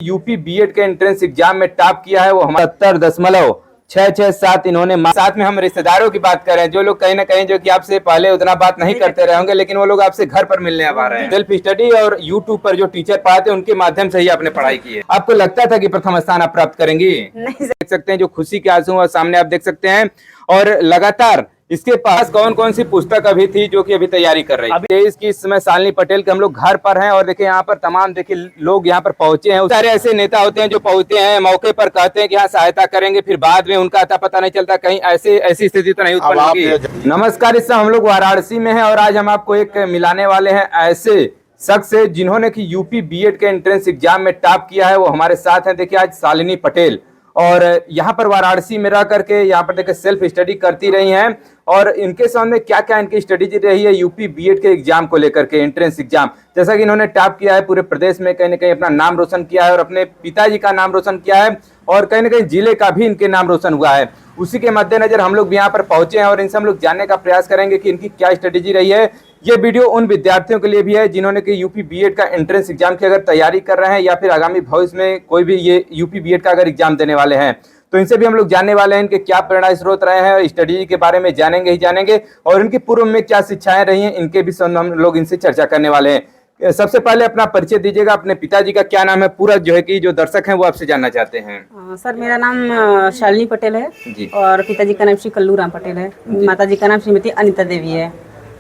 UP BEd के entrance exam में top किया है वो हमारा 70.667 इन्होंने। साथ में हम रिश्तेदारों की बात करें, जो लोग कहीं ना कहीं जो कि आपसे पहले उतना बात नहीं करते रहे होंगे, लेकिन वो लोग आपसे घर पर मिलने आ रहे हैं। सेल्फ स्टडी और यूट्यूब पर जो टीचर पढ़ाते हैं उनके माध्यम से ही आपने पढ़ाई की है। आपको लगता था कि प्रथम स्थान आप प्राप्त करेंगी? नहीं। देख सकते हैं जो खुशी के आंसू और सामने आप देख सकते हैं। और लगातार इसके पास कौन कौन सी पुस्तक अभी थी जो कि अभी तैयारी कर रही है। अभी इसकी इस समय शालिनी पटेल के हम लोग घर पर हैं और देखिए यहाँ पर तमाम देखिए लोग यहाँ पर पहुंचे हैं। सारे ऐसे नेता होते हैं जो पहुंचते हैं, मौके पर कहते हैं कि हाँ सहायता करेंगे, फिर बाद में उनका अता पता नहीं चलता, कहीं ऐसी स्थिति तो नहीं उत्पन्न होगी। नमस्कार, इस समय हम लोग वाराणसी में हैं और आज हम आपको एक मिलाने वाले हैं ऐसे शख्स से जिन्होंने कि यूपी बीएड के एंट्रेंस एग्जाम में टॉप किया है। वो हमारे साथ हैं। देखिए आज शालिनी पटेल और यहाँ पर वाराणसी में रह करके यहाँ पर देखिए सेल्फ स्टडी करती रही हैं और इनके सामने क्या क्या इनकी स्टडी रही है यूपी बीएड के एग्जाम को लेकर के, एंट्रेंस एग्जाम। जैसा कि इन्होंने टॉप किया है, पूरे प्रदेश में कहीं ना कहीं अपना नाम रोशन किया है और अपने पिताजी का नाम रोशन किया है और कहीं ना कहीं जिले का भी इनके नाम रोशन हुआ है। उसी के मद्देनजर हम लोग भी यहाँ पर पहुंचे हैं और इनसे हम लोग जानने का प्रयास करेंगे कि इनकी क्या स्ट्रेटेजी रही है। ये वीडियो उन विद्यार्थियों के लिए भी है जिन्होंने कि यूपी बीएड का एंट्रेंस एग्जाम की अगर तैयारी कर रहे हैं या फिर आगामी भविष्य में कोई भी ये यूपी बीएड का अगर एग्जाम देने वाले हैं, तो इनसे भी हम लोग जानने वाले हैं इनके क्या प्रेरणा स्रोत रहे हैं, स्टडी के बारे में जानेंगे ही जानेंगे और इनकी पूर्व में क्या शिक्षाएं रही हैं, इनके भी हम लोग इनसे चर्चा करने वाले हैं। सबसे पहले अपना परिचय दीजिएगा, अपने पिताजी का क्या नाम है पूरा, जो है कि जो दर्शक हैं वो आपसे जानना चाहते हैं। सर मेरा नाम शालिनी पटेल है जी। और पिताजी का नाम श्री कल्लू राम पटेल है, माताजी का नाम श्रीमती अनिता देवी है।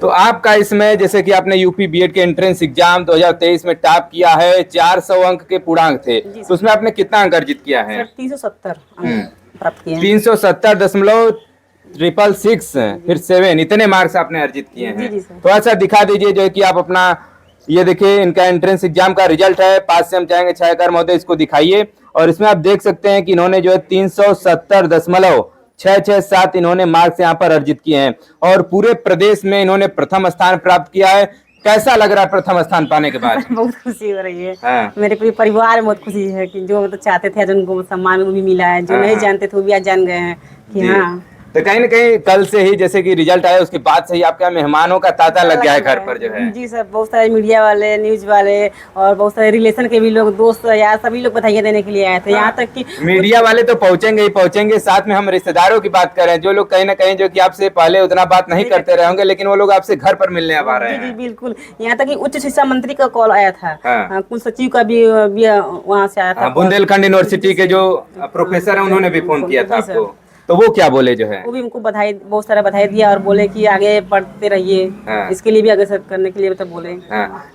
तो आपका इसमें जैसे कि आपने यूपी बीएड के एंट्रेंस एग्जाम 2023 में टॉप किया है, 400 अंक के पूर्णांक थे, तो उसमें आपने कितना अंक अर्जित किया है? 370 प्राप्त किए हैं। 370.666 फिर 7 इतने मार्क्स आपने अर्जित किए हैं। थोड़ा सा दिखा दीजिए जो है कि आप अपना, ये देखिए इनका एंट्रेंस एग्जाम का रिजल्ट है। पास से हम चाहेंगे छायाकार महोदय इसको दिखाइए और इसमें आप देख सकते हैं कि इन्होंने जो है 370.667 इन्होंने मार्क्स यहाँ पर अर्जित किए हैं और पूरे प्रदेश में इन्होंने प्रथम स्थान प्राप्त किया है। कैसा लग रहा है प्रथम स्थान पाने के बाद? बहुत खुशी हो रही है। मेरे पूरे परिवार में बहुत खुशी है कि जो मतलब चाहते थे आज उनको सम्मान भी मिला है, जो नहीं जानते थे वो भी आज जान गए हैं कि हाँ। तो कहीं ना कहीं कल से ही जैसे कि रिजल्ट आया उसके बाद से ही आपका मेहमानों का तांता लग गया है घर पर जो है। जी सर, बहुत सारे मीडिया वाले, न्यूज वाले और बहुत सारे रिलेशन के भी लोग, दोस्त यार सभी लोग बधाइयाँ देने के लिए आए थे। यहाँ तक कि मीडिया वाले तो पहुंचेंगे ही पहुंचेंगे, साथ में हम रिश्तेदारों की बात करें, जो लोग कहीं ना कहीं जो कि आपसे पहले उतना बात नहीं करते रहे होंगे, लेकिन वो लोग आपसे घर पर मिलने आ रहे हैं। जी बिल्कुल, यहाँ तक कि उच्च शिक्षा मंत्री का कॉल आया था, कुल सचिव का भी वहाँ से आया था। बुंदेलखंड यूनिवर्सिटी के जो प्रोफेसर है उन्होंने भी फोन किया था आपको, तो वो क्या बोले जो है? वो भी उनको बधाई, बहुत सारा बधाई दिया और बोले कि आगे पढ़ते रहिए, इसके लिए भी अग्रसर करने के लिए मतलब बोले।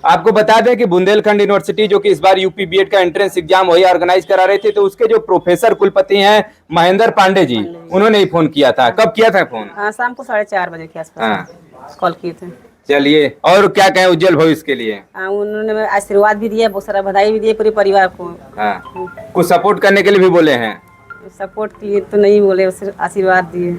आपको बता दें कि बुंदेलखंड यूनिवर्सिटी जो कि इस बार यूपी बीएड का एंट्रेंस एग्जाम वही ऑर्गेनाइज करा रहे थे, तो उसके जो प्रोफेसर कुलपति हैं महेंद्र पांडे जी, उन्होंने ही फोन किया था। कब किया था फोन? शाम को 4:30 बजे के आसपास कॉल किए थे। चलिए, और क्या कहें उज्जवल भविष्य के लिए? उन्होंने आशीर्वाद भी दिया, बहुत सारा बधाई भी दिए पूरे परिवार को। कुछ सपोर्ट करने के लिए भी बोले हैं? सपोर्ट के लिए तो नहीं बोले, आशीर्वाद दिए।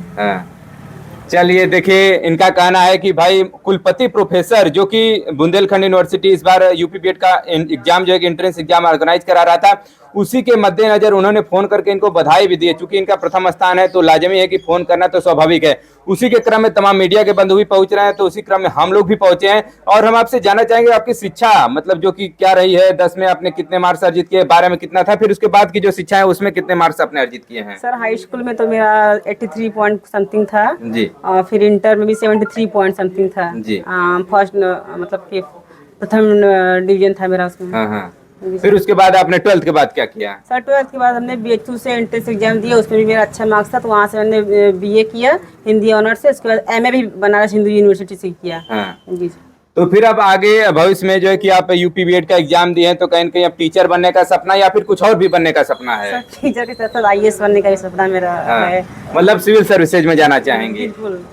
चलिए, देखिए इनका कहना है कि भाई कुलपति प्रोफेसर जो कि बुंदेलखंड यूनिवर्सिटी इस बार यूपी बीएड का एग्जाम जो है एंट्रेंस एग्जाम ऑर्गेनाइज करा रहा था, उसी के मद्देनजर उन्होंने फोन करके इनको बधाई भी दी है। चूंकि इनका प्रथम स्थान है तो लाजमी है कि फोन करना तो स्वाभाविक है। उसी के क्रम में तमाम मीडिया के बंधु भी पहुंच रहे हैं, तो उसी क्रम में हम लोग भी पहुंचे हैं और हम आपसे जानना चाहेंगे आपकी शिक्षा मतलब जो कि क्या रही है। 10 में आपने कितने मार्क्स अर्जित किए, 12 में कितना था, फिर उसके बाद की जो शिक्षा है उसमें कितने मार्क्स आपने अर्जित किए हैं? सर हाई स्कूल में तो मेरा 83 पॉइंट समथिंग था जी, और फिर इंटर में भी 73 पॉइंट समथिंग था जी। फर्स्ट मतलब कि प्रथम डिवीजन था मेरा उसमें। फिर उसके बाद आपने 12th के बाद क्या किया? सर 12th के बाद हमने BHU से एंट्रेंस एग्जाम दिया, उसमें भी मेरा अच्छा मार्क्स था, तो वहाँ से मैंने BA किया हिंदी ऑनर्स से। उसके बाद MA भी बनारस हिंदू यूनिवर्सिटी से किया। जी। तो फिर अब आगे भविष्य में जो है कि आप यूपी बीएड का एग्जाम दिए हैं, तो कहीं न कहीं अब टीचर बनने का सपना या फिर कुछ और भी बनने का सपना है? सर टीचर के साथ साथ IAS बनने का भी सपना मेरा है। मतलब सिविल सर्विसेज में जाना चाहेंगे? बिल्कुल।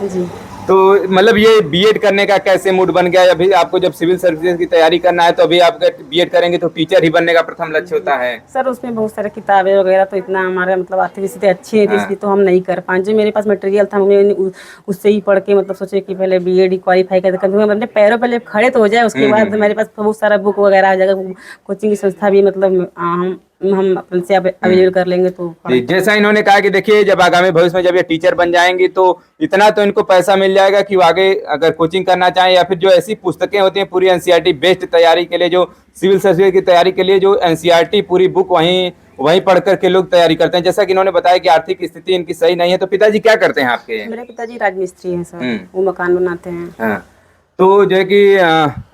जी। तो मतलब ये बीएड करने का कैसे मूड बन गया? अभी आपको जब सिविल सर्विसेज की तैयारी करना है तो अभी आप बीएड करेंगे तो टीचर ही बनने का प्रथम लक्ष्य होता है? सर उसमें बहुत सारे किताबें वगैरह तो इतना हमारे मतलब आर्थिक स्थिति अच्छी है, इसलिए तो हम नहीं कर पाए। जो मेरे पास मटेरियल था हमने उससे ही पढ़ के मतलब सोचे कि पहले बीएड क्वालिफाई करते कभी हम अपने पैरों पहले खड़े तो हो जाए, उसके बाद हमारे पास बहुत सारा बुक वगैरह आ जाएगा। कोचिंग की संस्था भी मतलब हम हम अपन से अवेलेबल कर लेंगे तो जी, जैसा इन्होंने कहा कि देखिए जब आगामी भविष्य में जब ये टीचर बन जाएंगी तो इतना तो इनको पैसा मिल जाएगा कि वो आगे अगर कोचिंग करना चाहें या फिर जो ऐसी पुस्तकें होती हैं पूरी एनसीईआरटी बेस्ड तैयारी के लिए, जो सिविल सर्विस की तैयारी के लिए जो एनसीईआरटी पूरी बुक वहीं पढ़ करके लोग तैयारी करते हैं। जैसा कि इन्होंने बताया कि आर्थिक स्थिति इनकी सही नहीं है, तो पिताजी क्या करते हैं आपके? मेरे पिताजी राजमिस्त्री हैं सर, वो मकान बनाते हैं। हाँ, तो जो है कि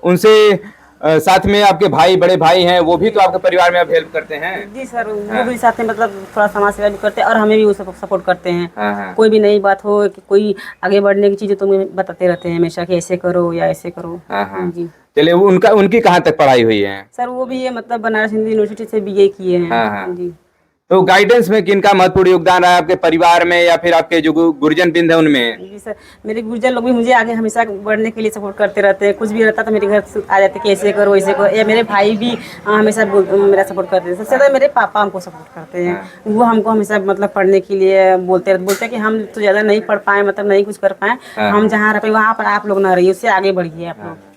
उनसे साथ में आपके भाई, बड़े भाई हैं, वो भी तो आपके परिवार में अब हेल्प करते हैं? जी सर, वो भी साथ में मतलब थोड़ा समाज सेवा भी करते हैं और हमें भी वो सपोर्ट करते हैं। हाँ। कोई भी नई बात हो कि कोई आगे बढ़ने की चीजें तो हमें बताते रहते हैं हमेशा कि ऐसे करो या ऐसे करो। हाँ। जी चलिए, वो उनकी कहाँ तक पढ़ाई हुई है? सर वो भी है मतलब बनारस हिंदू यूनिवर्सिटी से बीए किए हैं। हाँ। जी। तो गाइडेंस में किनका महत्वपूर्ण योगदान रहा है आपके परिवार में या फिर आपके जो गुरुजन बिंद है उनमें? जी सर, मेरे गुरुजन लोग भी मुझे आगे हमेशा बढ़ने के लिए सपोर्ट करते रहते हैं। कुछ भी रहता तो मेरे घर आ जाते कि ऐसे करो ऐसे करो, या मेरे भाई भी हमेशा मेरा सपोर्ट करते हैं। सबसे ज़्यादा मेरे पापा हमको सपोर्ट करते हैं। वो हमको हमेशा मतलब पढ़ने के लिए बोलते हैं कि हम तो ज़्यादा नहीं पढ़ पाए, मतलब नहीं कुछ कर पाए, हम जहाँ रहे वहाँ पर आप लोग ना रहिए, उससे आगे बढ़िए आप लोग।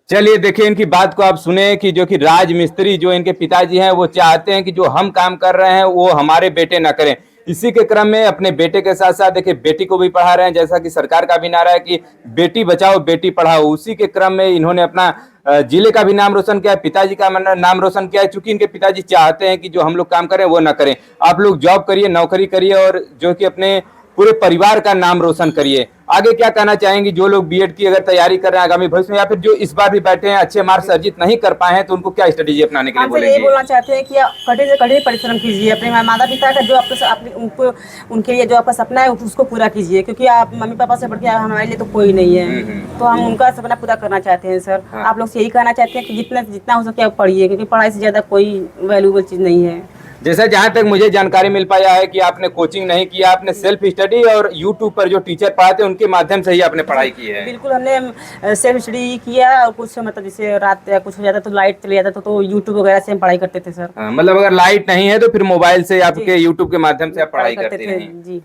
चलिए देखिए, इनकी बात को आप सुने कि जो कि राज मिस्त्री जो इनके पिताजी हैं वो चाहते हैं कि जो हम काम कर रहे हैं वो हमारे बेटे ना करें। इसी के क्रम में अपने बेटे के साथ साथ देखिए बेटी को भी पढ़ा रहे हैं, जैसा कि सरकार का भी नारा है कि बेटी बचाओ बेटी पढ़ाओ। उसी के क्रम में इन्होंने अपना जिले का भी नाम रोशन किया है, पिताजी का नाम रोशन किया है, चूंकि इनके पिताजी चाहते हैं कि जो हम लोग काम करें वो ना करें। आप लोग जॉब करिए, नौकरी करिए और जो कि अपने पूरे परिवार का नाम रोशन करिए। आगे क्या कहना चाहेंगी जो लोग बीएड की अगर तैयारी कर रहे हैं आगामी भविष्य में, या फिर जो इस बार भी बैठे हैं अच्छे मार्क्स अर्जित नहीं कर पाए हैं, तो उनको क्या स्ट्रेटेजी अपनाने के लिए बोलेंगे? ये बोलना चाहते हैं कि आप कठिन से कठिन परिश्रम कीजिए, अपने माता पिता का जो आपको उनके लिए जो आपका सपना है उसको पूरा कीजिए, क्योंकि आप मम्मी पापा से बढ़ के हमारे लिए तो कोई नहीं है। तो हम उनका सपना पूरा करना चाहते हैं सर। आप लोग से यही कहना चाहते हैं कि जितना हो सके आप पढ़िए, क्योंकि पढ़ाई से ज्यादा कोई वैल्यूबल चीज नहीं है। जैसा जहां तक मुझे जानकारी मिल पाया है कि आपने कोचिंग नहीं किया, आपने सेल्फ स्टडी और यूट्यूब पर जो टीचर पढ़ाते उनके माध्यम से ही आपने पढ़ाई की है। बिल्कुल, हमने सेल्फ स्टडी किया और कुछ मतलब जैसे रात या कुछ हो जाता तो लाइट चले जाता तो यूट्यूब वगैरह से हम पढ़ाई करते थे सर। मतलब अगर लाइट नहीं है तो फिर मोबाइल से आपके यूट्यूब के माध्यम से आप पढ़ाई करते थे जी।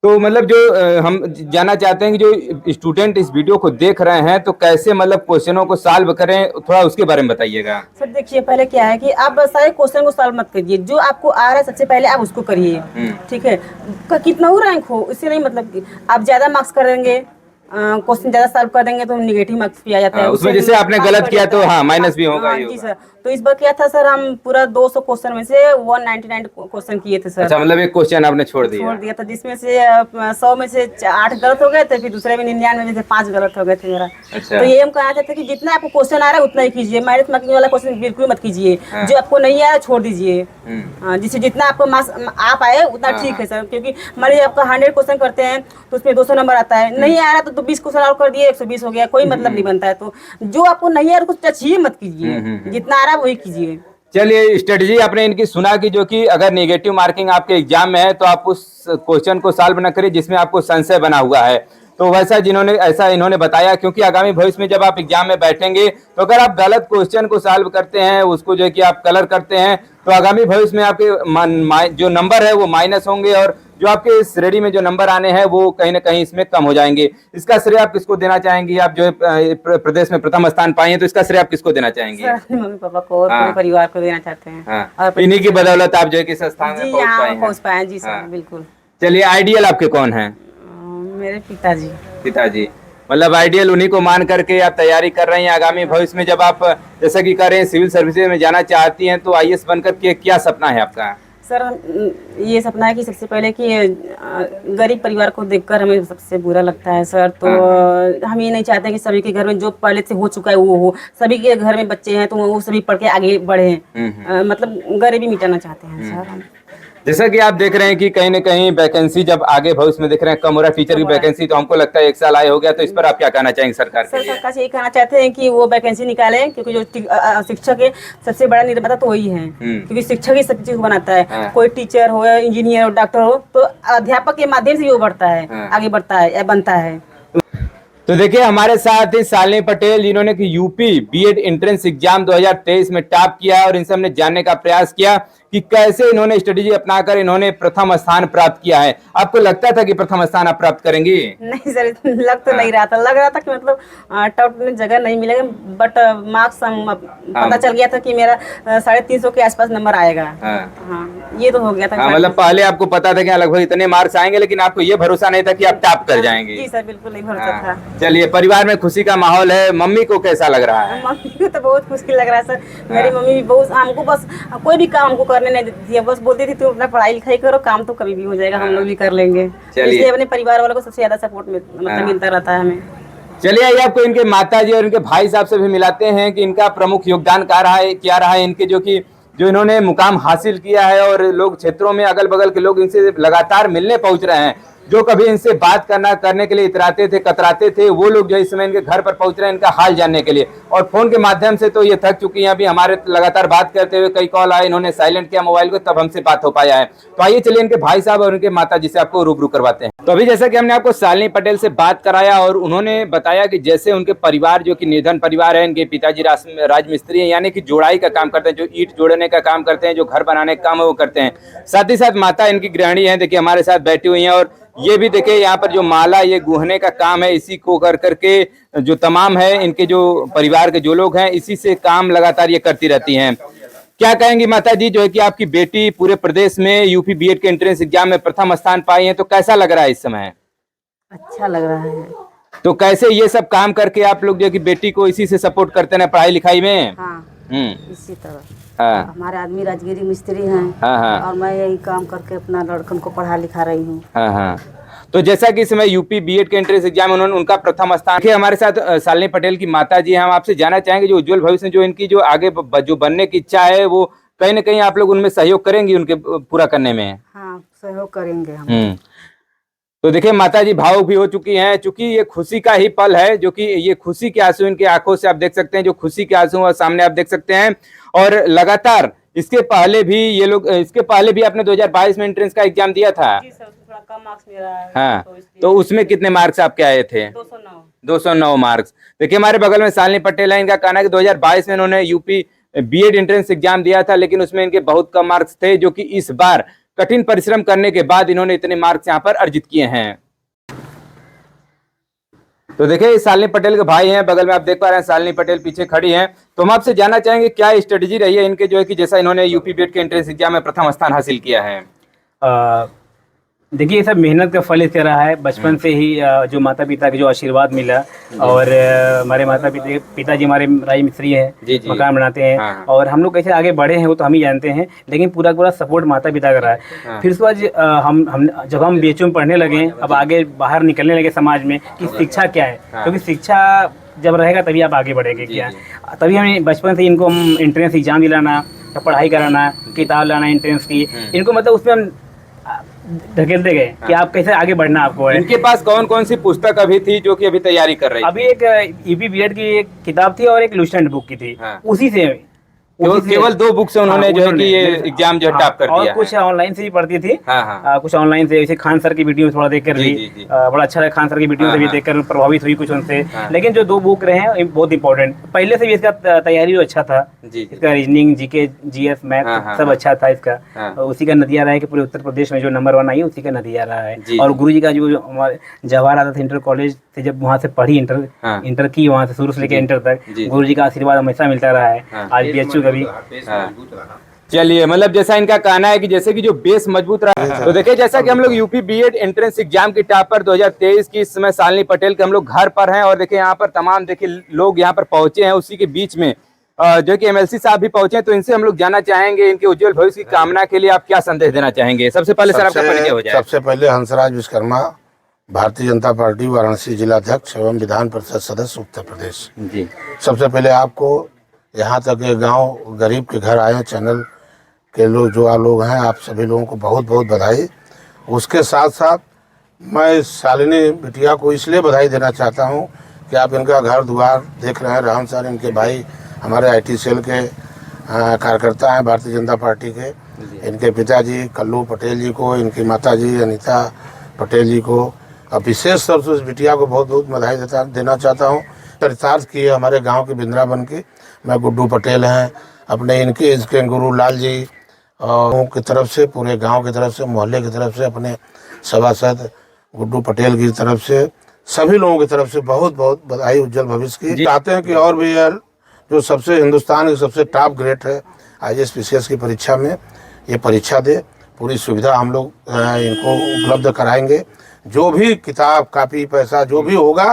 तो मतलब जो हम जानना चाहते हैं कि जो स्टूडेंट इस वीडियो को देख रहे हैं तो कैसे मतलब क्वेश्चनों को सॉल्व करें, थोड़ा उसके बारे में बताइएगा। सर देखिए, पहले क्या है कि आप सारे क्वेश्चन को सॉल्व मत करिए, जो आपको आ रहा है सबसे पहले आप उसको करिए। ठीक है, कितना हो रैंक हो इससे नहीं मतलब कि आप ज्यादा मार्क्स करेंगे, क्वेश्चन ज्यादा सॉल्व कर देंगे तो नेगेटिव मार्क्स भी आ जाता है। उसमें जैसे आपने गलत किया तो माइनस भी होगा। जी सर, तो इस बार क्या था सर, हम पूरा 200 क्वेश्चन में से 199 क्वेश्चन किए थे सर। अच्छा, मतलब एक क्वेश्चन आपने छोड़ दिया था, जिसमें से 100 में से 8 गलत हो गए थे, फिर दूसरे में 99 में से 5 गलत हो गए थे मेरा। अच्छा। तो ये हम कहना चाहते हैं कि जितना आपको क्वेश्चन आ रहा है उतना ही कीजिए, माइनस मार्किंग वाला क्वेश्चन बिल्कुल मत कीजिए। जो आपको नहीं आया छोड़ दीजिए, जिससे जितना आपको मार्क्स आप आए उतना ठीक है सर। क्योंकि मान लीजिए आपका 100 क्वेश्चन करते हैं तो उसमें 200 नंबर आता है, नहीं आ रहा तो 20 क्वेश्चन और कर दिए 120 हो गया, कोई मतलब नहीं बनता है। तो जो आपको नहीं आ रहा कुछ टच ही मत कीजिए, जितना आ रहा है वही कीजिए। चलिए, स्ट्रेटजी आपने इनकी सुना कि जो कि अगर नेगेटिव मार्किंग आपके एग्जाम में है तो आप उस क्वेश्चन को सॉल्व न करिए जिसमें आपको संशय बना हुआ है। तो वैसा ऐसा इन्होंने बताया, क्योंकि आगामी भविष्य में जब आप एग्जाम में बैठेंगे तो अगर आप गलत क्वेश्चन को सॉल्व करते हैं, उसको जो है कि आप कलर करते हैं, तो आगामी भविष्य में आपके जो नंबर है वो माइनस होंगे और जो आपके इस श्रेणी में जो नंबर आने हैं वो कहीं ना कहीं इसमें कम हो जाएंगे। इसका श्रेय आप किसको देना चाहेंगी? आप जो प्रदेश में प्रथम स्थान पाई हैं तो इसका श्रेय आप किसको देना चाहेंगी? मम्मी पापा को और पूरे परिवार को देना चाहते हैं। और इन्हीं की बदौलत आप जो है कि इस स्थान में पहुंच पाए। जी सर, बिल्कुल। चलिए, आइडियल आपके कौन है? मेरे पिताजी। पिताजी, मतलब आइडियल उन्हीं को मान करके आप तैयारी कर रही हैं। आगामी भविष्य में जब आप जैसा कि कर रहे हैं सिविल सर्विसेज में जाना चाहती हैं तो आईएएस बनकर के क्या सपना है आपका? सर ये सपना है कि सबसे पहले कि गरीब परिवार को देखकर हमें सबसे बुरा लगता है सर। तो हम ये नहीं चाहते कि सभी के घर में जो पहले से हो चुका है वो हो, सभी के घर में बच्चे हैं तो वो सभी पढ़ के आगे बढ़े। मतलब गरीबी मिटाना चाहते हैं सर हम। जैसा कि आप देख रहे हैं कि कहीं न कहीं वैकेंसी जब आगे भविष्य में देख रहे हैं कम हो रहा है टीचर की वैकेंसी, तो हमको लगता है 1 साल आए हो गया, तो इस पर आप क्या कहना चाहेंगे सरकार के लिए? सरकार से यही कहना चाहते हैं कि वो वैकेंसी निकालें, क्योंकि जो शिक्षक है सबसे बड़ा निर्माता तो वही है, क्योंकि शिक्षक ही सब चीज को बनाता है। कोई टीचर हो या इंजीनियर हो, डॉक्टर हो, तो अध्यापक के माध्यम से वो बढ़ता है, आगे बढ़ता है या बनता है। तो देखिए, हमारे साथ ही शालिनी पटेल जिन्होंने कि यूपी बीएड एंट्रेंस एग्जाम 2023 में टॉप किया और इनसे हमने जानने का प्रयास किया कि कैसे इन्होंने स्ट्रेटेजी अपनाकर इन्होंने प्रथम स्थान प्राप्त किया है। आपको लगता था कि प्रथम स्थान आप प्राप्त करेंगी? नहीं सर, लग तो नहीं रहा था, लग रहा था कि मतलब टॉप में जगह नहीं मिलेगा, बट मार्क्स पता चल गया था कि मेरा 350 के आसपास नंबर आएगा। हाँ, ये तो हो गया था। मतलब पहले आपको पता था कि लगभग इतने मार्क्स आएंगे, लेकिन आपको ये भरोसा नहीं था कि आप टॉप कर जाएंगे? जी सर, बिल्कुल नहीं भरोसा था। चलिए, परिवार में खुशी का माहौल है, मम्मी को कैसा लग रहा है? मम्मी को तो बहुत खुशी लग रहा है सर। मेरी मम्मी भी बहुत, हमको बस कोई भी काम हमको करने नहीं देती है, बस बोलती थी तुम अपना पढ़ाई लिखाई करो, काम तो कभी भी हो जाएगा, हम लोग भी कर लेंगे। इसलिए अपने परिवार वालों को सबसे ज्यादा सपोर्ट मतलब मिलता रहता है हमें। चलिए, आइए आपको इनके माताजी और इनके भाई साहब से भी मिलाते हैं कि इनका प्रमुख योगदान क्या रहा है इनके, जो इन्होंने मुकाम हासिल किया है, और लोग क्षेत्रों में अगल बगल के लोग इनसे लगातार मिलने पहुंच रहे हैं। जो कभी इनसे बात करने के लिए इतराते थे, कतराते थे, वो लोग जो इस समय इनके घर पर पहुंच रहे हैं इनका हाल जानने के लिए। और फोन के माध्यम से तो ये थक चुकी हैं, अभी हमारे लगातार बात करते हुए कई कॉल आए, इन्होंने साइलेंट किया मोबाइल को, तब हमसे बात हो पाया है। तो आइए चलिए इनके भाई साहब और इनके माता जी से आपको रूबरू करवाते हैं। तो अभी जैसा कि हमने आपको शालिनी पटेल से बात कराया, और उन्होंने बताया कि जैसे उनके परिवार जो कि निर्धन परिवार है, इनके पिताजी राजमिस्त्री हैं, यानी कि जोड़ाई का काम करते हैं, जो ईंट जोड़ने का काम करते हैं, जो घर बनाने का काम है वो करते हैं। साथ ही साथ माता इनकी गृहिणी है, देखिए हमारे साथ बैठी हुई हैं, और ये भी देखिए यहाँ पर जो माला ये गूंथने का काम है, इसी को कर करके जो तमाम है इनके जो परिवार के जो लोग हैं, इसी से काम लगातार ये करती रहती हैं। क्या कहेंगी माता जी, जो है कि आपकी बेटी पूरे प्रदेश में यूपी बीएड के एंट्रेंस एग्जाम में प्रथम स्थान पाई है, तो कैसा लग रहा है इस समय? अच्छा लग रहा है। तो कैसे ये सब काम करके आप लोग जो कि बेटी को इसी से सपोर्ट करते हैं पढ़ाई लिखाई में? हाँ, इसी तरह। हाँ। हमारे आदमी राजगिरी मिस्त्री हैं। हाँ। और मैं यही काम करके अपना लड़कन को पढ़ा लिखा रही हूँ। हाँ। तो जैसा कि इस समय यूपी बीएड के एंट्रेंस एग्जाम में उनका प्रथम स्थान है। हमारे साथ शालिनी पटेल की माता जी, हम आपसे जानना चाहेंगे जो उज्जवल भविष्य में जो इनकी जो आगे जो बनने की इच्छा है, वो कहीं ना कहीं आप लोग उनमें सहयोग करेंगी उनके पूरा करने में? हाँ, सहयोग करेंगे हम। तो देखिए माता जी भावुक भी हो चुकी हैं, चूंकि ये खुशी का ही पल है, जो कि ये खुशी के आंसू इनके आंखों से आप देख सकते हैं, जो खुशी के आंसू और सामने आप देख सकते हैं। और लगातार इसके पहले भी आपने 2022 में एंट्रेंस का एग्जाम दिया था? जी सर, थोड़ा कम मार्क्स मेरा है। हाँ, तो उसमें कितने मार्क्स आपके आए थे? 209 मार्क्स। देखिए हमारे बगल में शालिनी पटेल है, इनका कहना है कि 2022 में इन्होंने यूपी बीएड एंट्रेंस एग्जाम दिया था, लेकिन उसमें इनके बहुत कम मार्क्स थे, जो कि इस बार कठिन परिश्रम करने के बाद इन्होंने इतने मार्क्स यहाँ पर अर्जित किए हैं। तो देखिए शालिनी पटेल के भाई हैं, बगल में आप देख पा रहे हैं शालिनी पटेल पीछे खड़ी हैं। तो हम आपसे जानना चाहेंगे क्या स्ट्रेटेजी रही है इनके, जो है कि जैसा इन्होंने यूपी बीएड के एंट्रेंस एग्जाम में प्रथम स्थान हासिल किया है? देखिए, ये सब मेहनत का फल इसका रहा है। बचपन से ही जो माता पिता के जो आशीर्वाद मिला, और हमारे माता पिताजी हमारे राज मिस्त्री हैं, मकान बनाते हैं। हाँ। और हम लोग कैसे आगे बढ़े हैं वो तो हम ही जानते हैं, लेकिन पूरा सपोर्ट माता पिता का रहा है। हाँ। फिर उसके बाद जब हम बीएचयू में पढ़ने लगे, अब आगे बाहर निकलने लगे समाज में कि शिक्षा क्या है, क्योंकि शिक्षा जब रहेगा तभी आप आगे बढ़ेंगे। क्या तभी हमें बचपन से इनको हम एंट्रेंस एग्जाम दिलाना, पढ़ाई कराना, किताब लाना एंट्रेंस की, इनको मतलब उसमें हम ढकेलते गए कि आप कैसे आगे बढ़ना आपको है। इनके पास कौन कौन सी पुस्तक अभी थी जो कि अभी तैयारी कर रही? अभी एक यूपी बीएड की एक किताब थी और एक लुसेंट बुक की थी। हाँ। उसी से केवल 2 बुक से उन्होंने जो है कि ये एग्जाम जो टॉप कर दिया और कुछ ऑनलाइन से भी पढ़ती थी। हाँ। कुछ ऑनलाइन से, जैसे खान सर की वीडियो थोड़ा देख कर ली, बड़ा अच्छा लगा। खान सर की वीडियो से भी देखकर प्रभावित हुई कुछ उनसे। लेकिन जो 2 बुक रहे हैं बहुत इंपॉर्टेंट, पहले से भी इसका तैयारी अच्छा था। इसका रीजनिंग, जीके, जीएस, मैथ सब अच्छा था इसका। उसी का नतीजा रहा है कि पूरे उत्तर प्रदेश में जो नंबर 1 आई है उसी का नतीजा रहा है। और गुरु जी का जो हमारे जवाहर आजाद इंटर कॉलेज से जब वहाँ से पढ़ी, इंटर की, वहाँ से शुरू से लेकर इंटर तक गुरु जी का आशीर्वाद हमेशा मिलता रहा है। आज बीएचयू का भी। चलिए, मतलब जैसा इनका कहना है कि जैसे कि जो बेस मजबूत रहा। तो देखिए जैसा कि हम लोग यूपी बीएड एंट्रेंस एग्जाम की टॉपर 2023 की इस समय शालिनी पटेल के हम लोग घर पर हैं, और देखिए यहाँ पर तमाम देखिए लोग यहाँ पर पहुंचे हैं। उसी के बीच में जो कि एमएलसी साहब भी पहुंचे हैं, तो इनसे हम लोग जानना चाहेंगे इनके उज्जवल भविष्य की कामना के लिए आप क्या संदेश देना चाहेंगे? सबसे पहले सर आपका परिचय हो जाए। सबसे पहले हंसराज विश्वकर्मा, भारतीय जनता पार्टी वाराणसी जिलाध्यक्ष एवं विधान परिषद सदस्य उत्तर प्रदेश जी। सबसे पहले आपको यहाँ तक के गांव गरीब के घर आए चैनल के लोग, जो लोग हैं, आप सभी लोगों को बहुत बहुत बधाई। उसके साथ साथ मैं शालिनी बिटिया को इसलिए बधाई देना चाहता हूँ कि आप इनका घर द्वार देख रहे हैं। राम सर इनके भाई हमारे आईटी सेल के कार्यकर्ता हैं भारतीय जनता पार्टी के। इनके पिताजी कल्लू पटेल जी को, इनकी माताजी अनीता पटेल जी को, अब विशेष तौर से उस बिटिया को बहुत बहुत बधाई देना चाहता हूँ। चरितार्थ की है हमारे गांव की वृंदावन की, मैं गुड्डू पटेल हैं, अपने इसके गुरु लाल जी और की तरफ से, पूरे गांव की तरफ से, मोहल्ले की तरफ से, अपने सभासद गुड्डू पटेल की तरफ से, सभी लोगों की तरफ से बहुत बहुत बधाई उज्जवल भविष्य की। चाहते हैं कि और भी यार जो सबसे हिंदुस्तान की सबसे टॉप ग्रेड है IAS PCS की परीक्षा में, ये परीक्षा दे। पूरी सुविधा हम लोग इनको उपलब्ध कराएंगे। जो भी किताब कापी पैसा जो भी होगा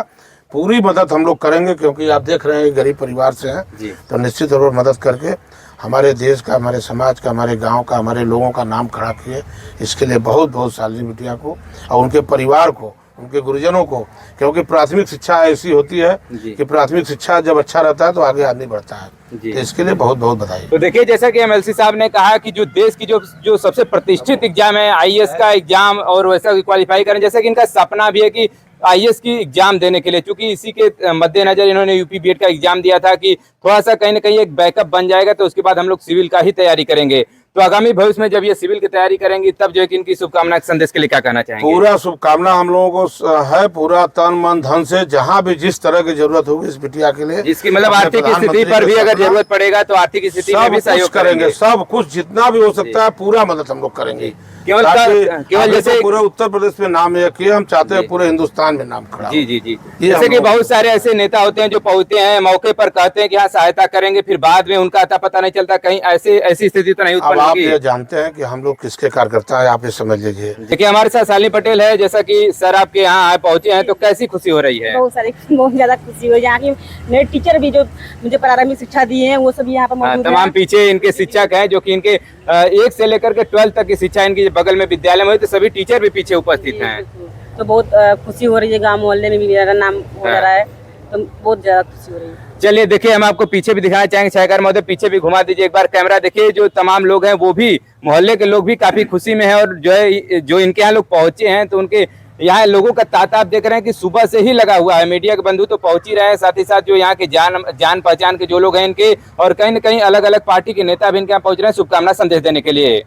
पूरी मदद हम लोग करेंगे, क्योंकि आप देख रहे हैं गरीब परिवार से हैं, तो निश्चित तौर पर मदद करके हमारे देश का, हमारे समाज का, हमारे गांव का, हमारे लोगों का नाम खड़ा किए। इसके लिए बहुत बहुत शालिनी बिटिया को और उनके परिवार को, उनके गुरुजनों को, क्योंकि प्राथमिक शिक्षा ऐसी होती है कि प्राथमिक शिक्षा जब अच्छा रहता है तो आगे आदमी बढ़ता है। तो इसके लिए बहुत बहुत बधाई। तो देखिए, जैसा कि MLC साहब ने कहा कि जो देश की जो सबसे प्रतिष्ठित एग्जाम है IAS का एग्जाम, और वैसा क्वालिफाई करें, जैसा कि इनका सपना भी है कि IAS की एग्जाम देने के लिए, क्योंकि इसी के मद्देनजर इन्होंने UP BED का एग्जाम दिया था कि थोड़ा सा कहीं ना कहीं एक बैकअप बन जाएगा, तो उसके बाद हम लोग सिविल का ही तैयारी करेंगे। तो आगामी भविष्य में जब ये सिविल की तैयारी करेंगी तब जो है कि इनकी शुभकामना संदेश के लिए क्या कहना चाहेंगे? पूरा शुभकामना हम लोगों को है, पूरा तन मन धन से, जहाँ भी जिस तरह की जरूरत होगी इस बिटिया के लिए, जिसकी मतलब आर्थिक स्थिति पर भी अगर जरूरत पड़ेगा तो आर्थिक स्थिति में भी सहयोग करेंगे। सब कुछ जितना भी हो सकता है पूरा मदद हम लोग करेंगे। केवल जैसे पूरे उत्तर प्रदेश में नाम है कि हम चाहते हैं पूरे हिंदुस्तान में नाम खड़ा। जी जैसे कि बहुत सारे ऐसे नेता होते हैं जो पहुंचते हैं, मौके पर कहते हैं कि हाँ सहायता करेंगे, फिर बाद में उनका अता पता नहीं चलता। कहीं ऐसी स्थिति तो नहीं उत्पन्न होगी? आप ये जानते हैं कि हम लोग किसके कार्यकर्ता है, आप ये समझ लीजिए। देखिए, हमारे साथ शालिनी पटेल है। जैसा कि सर आपके यहाँ पहुंचे हैं, तो कैसी खुशी हो रही है? बहुत ज्यादा खुशी हो रही है। यहाँ की मेरे टीचर भी जो मुझे प्रारंभिक शिक्षा दिए हैं वो सभी यहाँ पर मौजूद हैं। तमाम पीछे इनके शिक्षक हैं जो कि इनके 1 से लेकर के 12 तक की शिक्षा इनकी बगल में विद्यालय में हुई, तो सभी टीचर भी पीछे उपस्थित हैं। तो बहुत खुशी हो रही है। गाँव मोहल्ले में भी मेरा नाम हो रहा है, तो बहुत ज्यादा खुशी हो रही है। चलिए देखिए, हम आपको पीछे भी दिखाना चाहेंगे। छायाकार महोदय पीछे भी घुमा दीजिए एक बार कैमरा। देखिए, जो तमाम लोग हैं वो भी, मोहल्ले के लोग भी काफी खुशी में हैं, और जो है जो इनके यहाँ लोग पहुंचे हैं तो उनके यहाँ लोगों का तांता आप देख रहे हैं कि सुबह से ही लगा हुआ है। मीडिया के बंधु तो पहुंच ही रहे हैं, साथ ही साथ जो यहाँ के जान पहचान के जो लोग हैं इनके, और कहीं न कहीं अलग अलग पार्टी के नेता भी इनके यहाँ पहुंच रहे हैं शुभकामना संदेश देने के लिए।